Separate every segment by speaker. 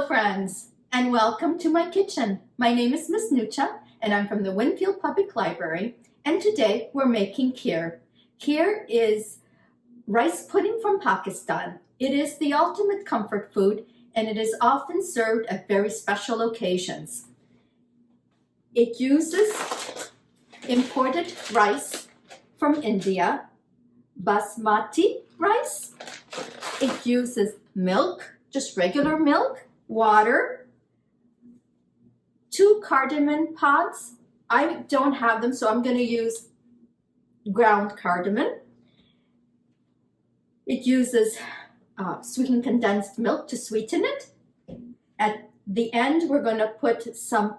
Speaker 1: Hello friends, and welcome to my kitchen. My name is Miss Nuccia, and I'm from the Winfield Public Library, and today we're making kheer. Kheer is rice pudding from Pakistan. It is the ultimate comfort food, and it is often served at very special occasions. It uses imported rice from India, basmati rice. It uses milk, just regular milk, water, 2 cardamom pods. I don't have them, so I'm going to use ground cardamom. It uses sweetened condensed milk to sweeten it. At the end, we're going to put some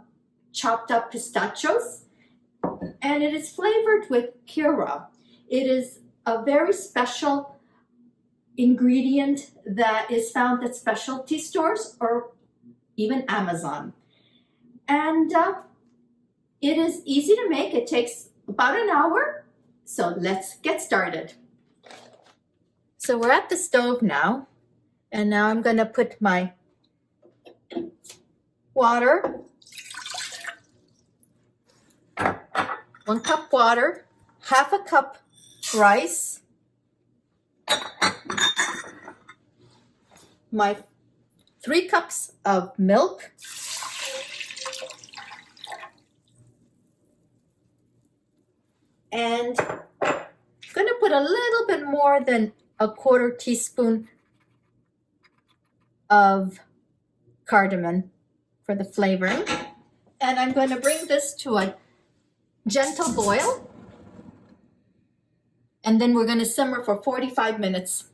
Speaker 1: chopped up pistachios, and it is flavored with Kewra. It is a very special ingredient that is found at specialty stores or even Amazon. And it is easy to make. It takes about an hour. So let's get started. So we're at the stove now. And now I'm going to put my water, 1 cup water, 1/2 cup rice, my 3 cups of milk, and I'm going to put a little bit more than 1/4 teaspoon of cardamom for the flavoring. And I'm going to bring this to a gentle boil. And then we're going to simmer for 45 minutes.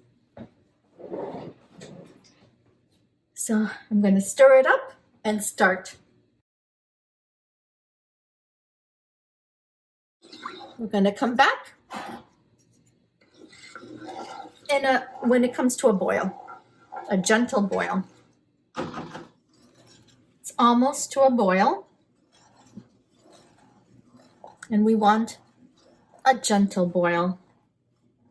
Speaker 1: So I'm going to stir it up and start. We're going to come back when it comes to a boil, a gentle boil. It's almost to a boil. And we want a gentle boil.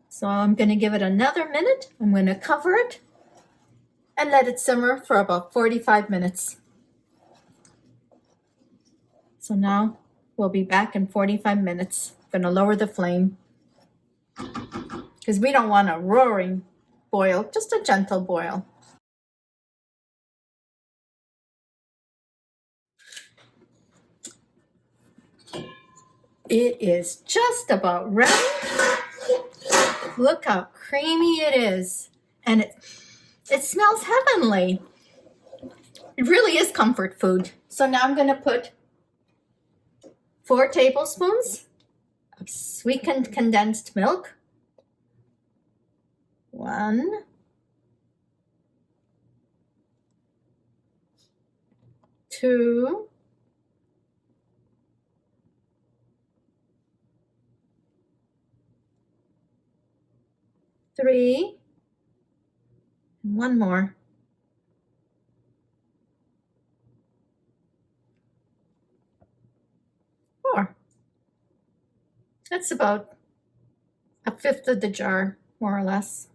Speaker 1: So I'm going to give it another minute. I'm going to cover it and let it simmer for about 45 minutes. So now we'll be back in 45 minutes. I'm going to lower the flame because we don't want a roaring boil, just a gentle boil. It is just about ready. Look how creamy it is. And it smells heavenly. It really is comfort food. So now I'm going to put 4 tablespoons of sweetened condensed milk. 1, 2, 3, and 1 more. 4. That's about 1/5 of the jar, more or less.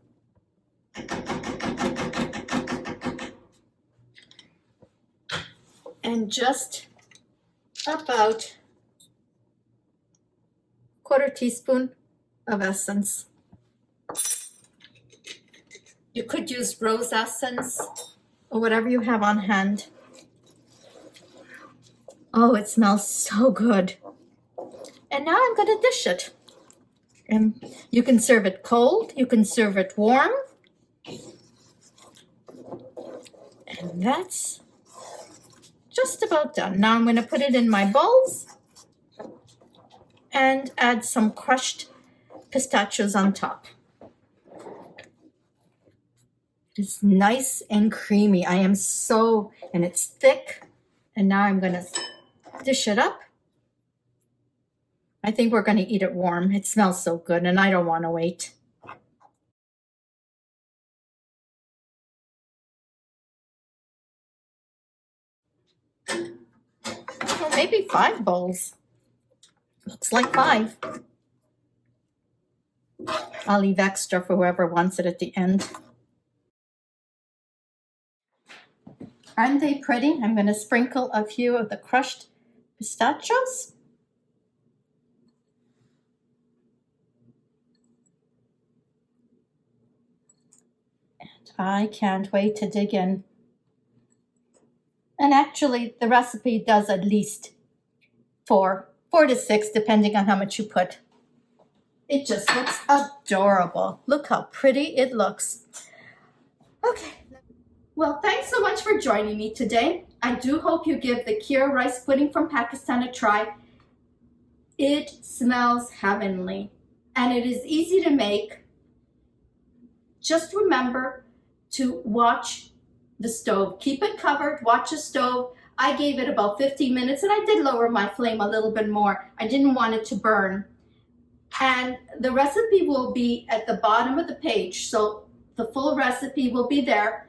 Speaker 1: And just about 1/4 teaspoon of essence. You could use rose essence or whatever you have on hand. Oh, it smells so good. And now I'm going to dish it. And you can serve it cold, you can serve it warm. And that's just about done. Now I'm going to put it in my bowls and add some crushed pistachios on top. It's nice and creamy. And it's thick. And now I'm going to dish it up. I think we're going to eat it warm. It smells so good, and I don't want to wait. Well, maybe 5 bowls. Looks like 5. I'll leave extra for whoever wants it at the end. Aren't they pretty? I'm going to sprinkle a few of the crushed pistachios. And I can't wait to dig in. And actually, the recipe does at least four to six, depending on how much you put. It just looks adorable. Look how pretty it looks. Okay. Well, thanks so much for joining me today. I do hope you give the Kheer rice pudding from Pakistan a try. It smells heavenly, and it is easy to make. Just remember to watch the stove. Keep it covered, watch the stove. I gave it about 15 minutes, and I did lower my flame a little bit more. I didn't want it to burn. And the recipe will be at the bottom of the page, so the full recipe will be there.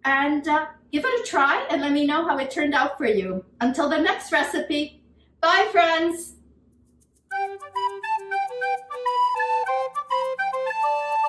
Speaker 1: And give it a try and let me know how it turned out for you. Until the next recipe, bye friends!